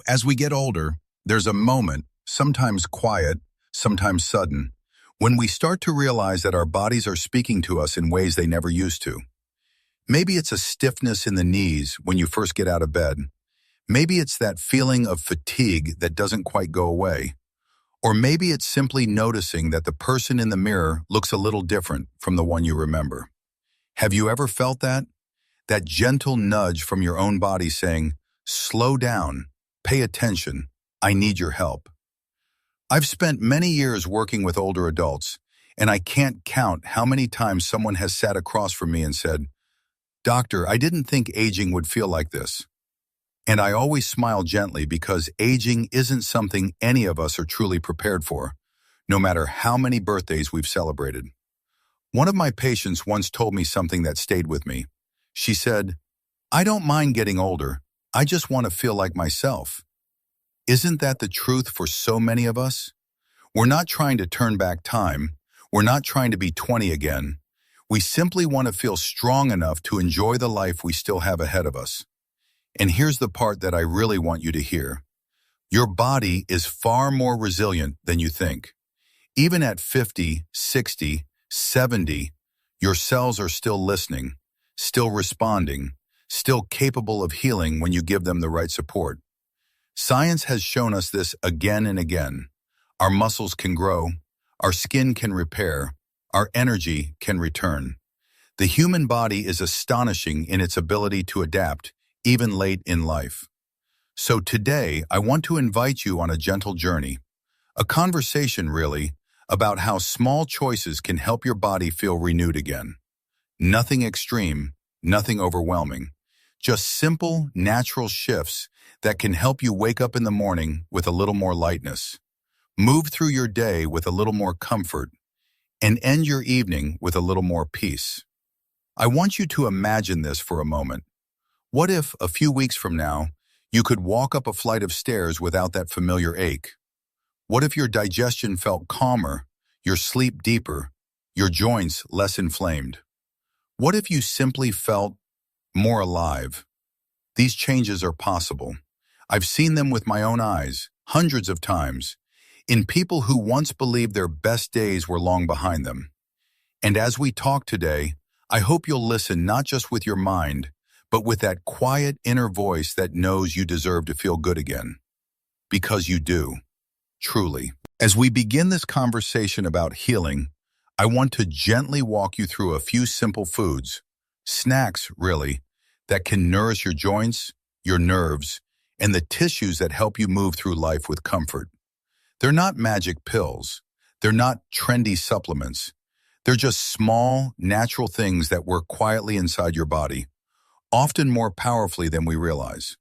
As we get older, there's a moment, sometimes quiet, sometimes sudden, when we start to realize that our bodies are speaking to us in ways they never used to. Maybe it's a stiffness in the knees when you first get out of bed. Maybe it's that feeling of fatigue that doesn't quite go away. Or maybe it's simply noticing that the person in the mirror looks a little different from the one you remember. Have you ever felt that? That gentle nudge from your own body saying, "Slow down, pay attention, I need your help." I've spent many years working with older adults, and I can't count how many times someone has sat across from me and said, "Doctor, I didn't think aging would feel like this." And I always smile gently because aging isn't something any of us are truly prepared for, no matter how many birthdays we've celebrated. One of my patients once told me something that stayed with me. She said, "I don't mind getting older, I just want to feel like myself." Isn't that the truth for so many of us? We're not trying to turn back time. We're not trying to be 20 again. We simply want to feel strong enough to enjoy the life we still have ahead of us. And here's the part that I really want you to hear. Your body is far more resilient than you think. Even at 50, 60, 70, your cells are still listening, still responding, still capable of healing when you give them the right support. Science has shown us this again and again. Our muscles can grow, our skin can repair, our energy can return. The human body is astonishing in its ability to adapt, even late in life. So today, I want to invite you on a gentle journey, a conversation really, about how small choices can help your body feel renewed again. Nothing extreme, nothing overwhelming, just simple, natural shifts that can help you wake up in the morning with a little more lightness, move through your day with a little more comfort, and end your evening with a little more peace. I want you to imagine this for a moment. What if, a few weeks from now, you could walk up a flight of stairs without that familiar ache? What if your digestion felt calmer, your sleep deeper, your joints less inflamed? What if you simply felt more alive? These changes are possible. I've seen them with my own eyes, hundreds of times, in people who once believed their best days were long behind them. And as we talk today, I hope you'll listen not just with your mind, but with that quiet inner voice that knows you deserve to feel good again. Because you do, truly. As we begin this conversation about healing, I want to gently walk you through a few simple foods, snacks really, that can nourish your joints, your nerves, and the tissues that help you move through life with comfort. They're not magic pills. They're not trendy supplements. They're just small, natural things that work quietly inside your body, often more powerfully than we realize.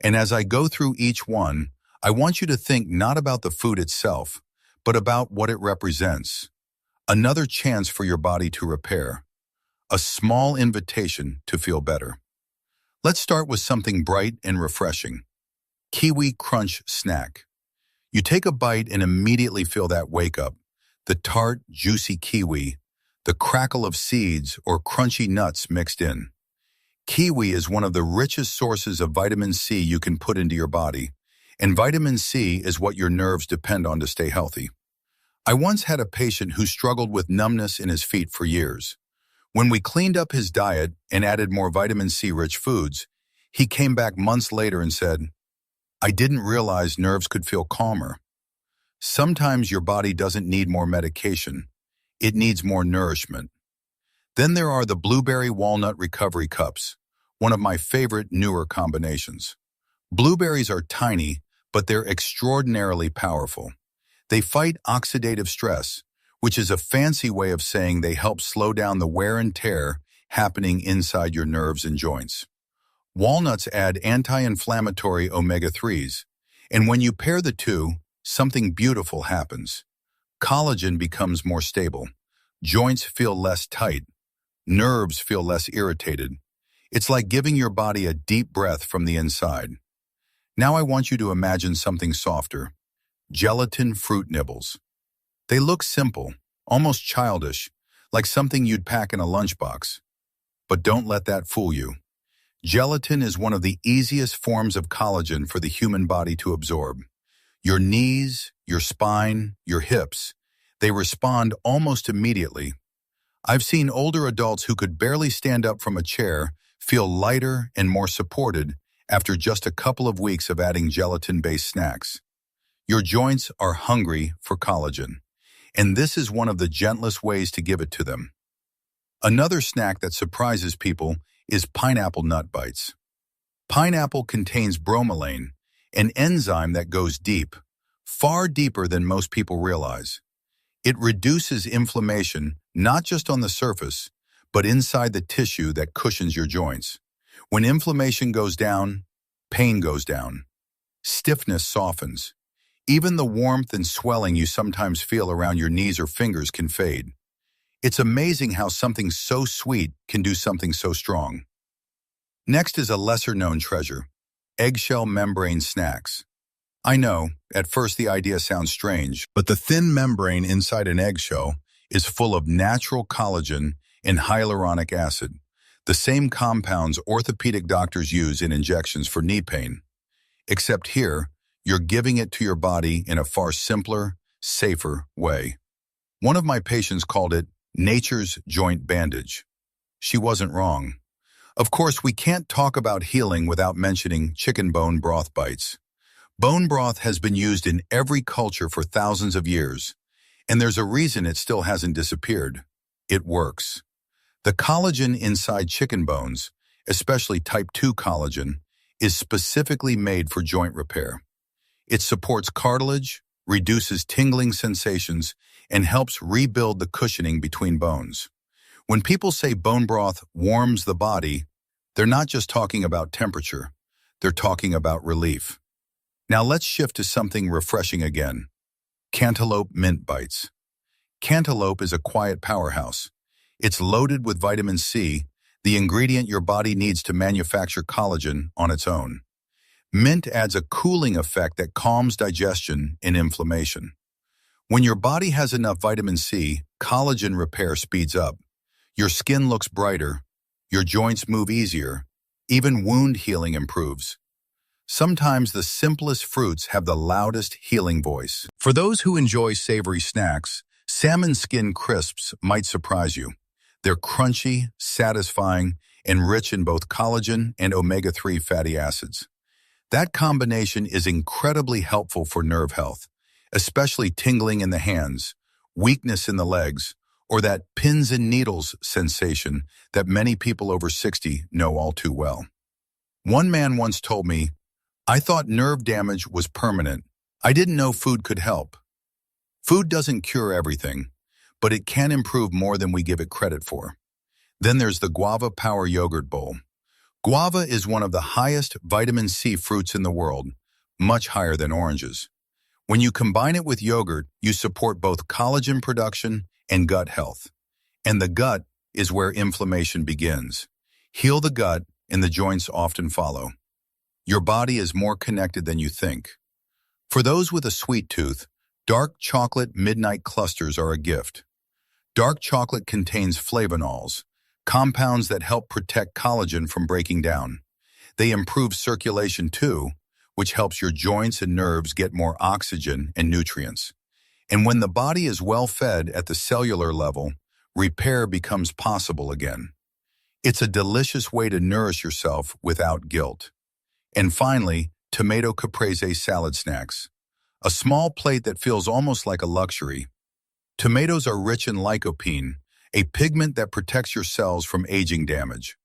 And as I go through each one, I want you to think not about the food itself, but about what it represents. Another chance for your body to repair. A small invitation to feel better. Let's start with something bright and refreshing. Kiwi Crunch Snack. You take a bite and immediately feel that wake up. The tart, juicy kiwi, the crackle of seeds or crunchy nuts mixed in. Kiwi is one of the richest sources of vitamin C you can put into your body, and vitamin C is what your nerves depend on to stay healthy. I once had a patient who struggled with numbness in his feet for years. When we cleaned up his diet and added more vitamin C-rich foods, he came back months later and said, "I didn't realize nerves could feel calmer." Sometimes your body doesn't need more medication. It needs more nourishment. Then there are the Blueberry Walnut Recovery Cups, one of my favorite newer combinations. Blueberries are tiny, but they're extraordinarily powerful. They fight oxidative stress, which is a fancy way of saying they help slow down the wear and tear happening inside your nerves and joints. Walnuts add anti-inflammatory omega-3s, and when you pair the two, something beautiful happens. Collagen becomes more stable. Joints feel less tight. Nerves feel less irritated. It's like giving your body a deep breath from the inside. Now I want you to imagine something softer. Gelatin fruit nibbles. They look simple, almost childish, like something you'd pack in a lunchbox. But don't let that fool you. Gelatin is one of the easiest forms of collagen for the human body to absorb. Your knees, your spine, your hips, they respond almost immediately. I've seen older adults who could barely stand up from a chair feel lighter and more supported after just a couple of weeks of adding gelatin-based snacks. Your joints are hungry for collagen, and this is one of the gentlest ways to give it to them. Another snack that surprises people is pineapple nut bites. Pineapple contains bromelain, an enzyme that goes deep, far deeper than most people realize. It reduces inflammation not just on the surface, but inside the tissue that cushions your joints. When inflammation goes down, pain goes down. Stiffness softens. Even the warmth and swelling you sometimes feel around your knees or fingers can fade. It's amazing how something so sweet can do something so strong. Next is a lesser-known treasure, eggshell membrane snacks. I know, at first the idea sounds strange, but the thin membrane inside an eggshell is full of natural collagen and hyaluronic acid, the same compounds orthopedic doctors use in injections for knee pain. Except here, you're giving it to your body in a far simpler, safer way. One of my patients called it nature's joint bandage. She wasn't wrong. Of course, we can't talk about healing without mentioning chicken bone broth bites. Bone broth has been used in every culture for thousands of years, and there's a reason it still hasn't disappeared. It works. The collagen inside chicken bones, especially type 2 collagen, is specifically made for joint repair. It supports cartilage, reduces tingling sensations, and helps rebuild the cushioning between bones. When people say bone broth warms the body, they're not just talking about temperature, they're talking about relief. Now let's shift to something refreshing again. Cantaloupe mint bites. Cantaloupe is a quiet powerhouse. It's loaded with vitamin C, the ingredient your body needs to manufacture collagen on its own. Mint adds a cooling effect that calms digestion and inflammation. When your body has enough vitamin C, collagen repair speeds up. Your skin looks brighter, your joints move easier, even wound healing improves. Sometimes the simplest fruits have the loudest healing voice. For those who enjoy savory snacks, salmon skin crisps might surprise you. They're crunchy, satisfying, and rich in both collagen and omega-3 fatty acids. That combination is incredibly helpful for nerve health, especially tingling in the hands, weakness in the legs, or that pins and needles sensation that many people over 60 know all too well. One man once told me, "I thought nerve damage was permanent. I didn't know food could help." Food doesn't cure everything, but it can improve more than we give it credit for. Then there's the guava power yogurt bowl. Guava is one of the highest vitamin C fruits in the world, much higher than oranges. When you combine it with yogurt, you support both collagen production and gut health. And the gut is where inflammation begins. Heal the gut, and the joints often follow. Your body is more connected than you think. For those with a sweet tooth, dark chocolate midnight clusters are a gift. Dark chocolate contains flavonols, compounds that help protect collagen from breaking down. They improve circulation too, which helps your joints and nerves get more oxygen and nutrients. And when the body is well fed at the cellular level, repair becomes possible again. It's a delicious way to nourish yourself without guilt. And finally, tomato caprese salad snacks. A small plate that feels almost like a luxury. Tomatoes are rich in lycopene, a pigment that protects your cells from aging damage.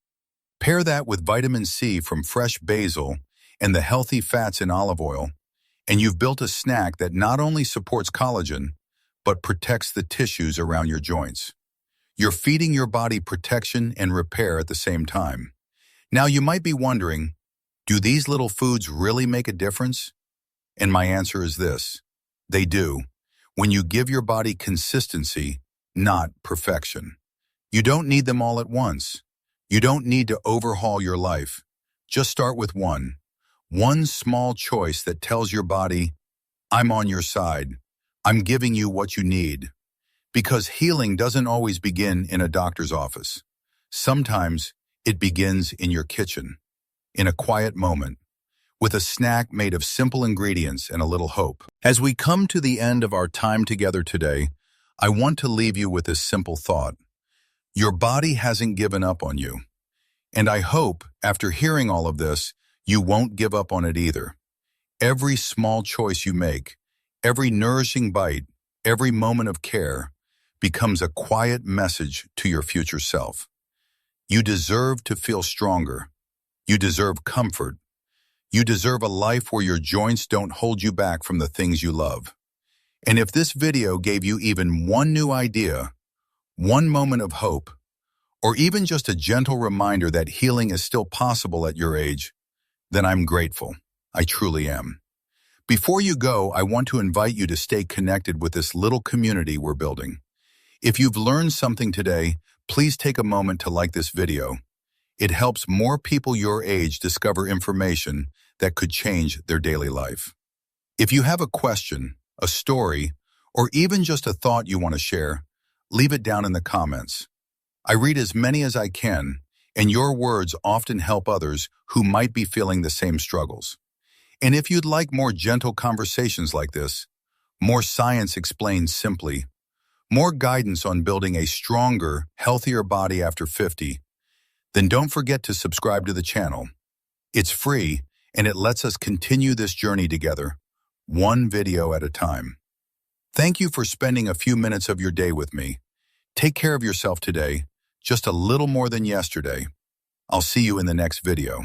Pair that with vitamin C from fresh basil and the healthy fats in olive oil, and you've built a snack that not only supports collagen, but protects the tissues around your joints. You're feeding your body protection and repair at the same time. Now you might be wondering, do these little foods really make a difference? And my answer is this: they do, when you give your body consistency, not perfection. You don't need them all at once. You don't need to overhaul your life. Just start with one. One small choice that tells your body, "I'm on your side. I'm giving you what you need." Because healing doesn't always begin in a doctor's office. Sometimes it begins in your kitchen. in a quiet moment, with a snack made of simple ingredients and a little hope. As we come to the end of our time together today, I want to leave you with this simple thought. Your body hasn't given up on you. And I hope, after hearing all of this, you won't give up on it either. Every small choice you make, every nourishing bite, every moment of care, becomes a quiet message to your future self. You deserve to feel stronger. You deserve comfort. You deserve a life where your joints don't hold you back from the things you love. And if this video gave you even one new idea, one moment of hope, or even just a gentle reminder that healing is still possible at your age, then I'm grateful. I truly am. Before you go, I want to invite you to stay connected with this little community we're building. If you've learned something today, please take a moment to like this video. It helps more people your age discover information that could change their daily life. If you have a question, a story, or even just a thought you want to share, leave it down in the comments. I read as many as I can, and your words often help others who might be feeling the same struggles. And if you'd like more gentle conversations like this, more science explained simply, more guidance on building a stronger, healthier body after 50, then don't forget to subscribe to the channel. It's free, and it lets us continue this journey together, one video at a time. Thank you for spending a few minutes of your day with me. Take care of yourself today, just a little more than yesterday. I'll see you in the next video.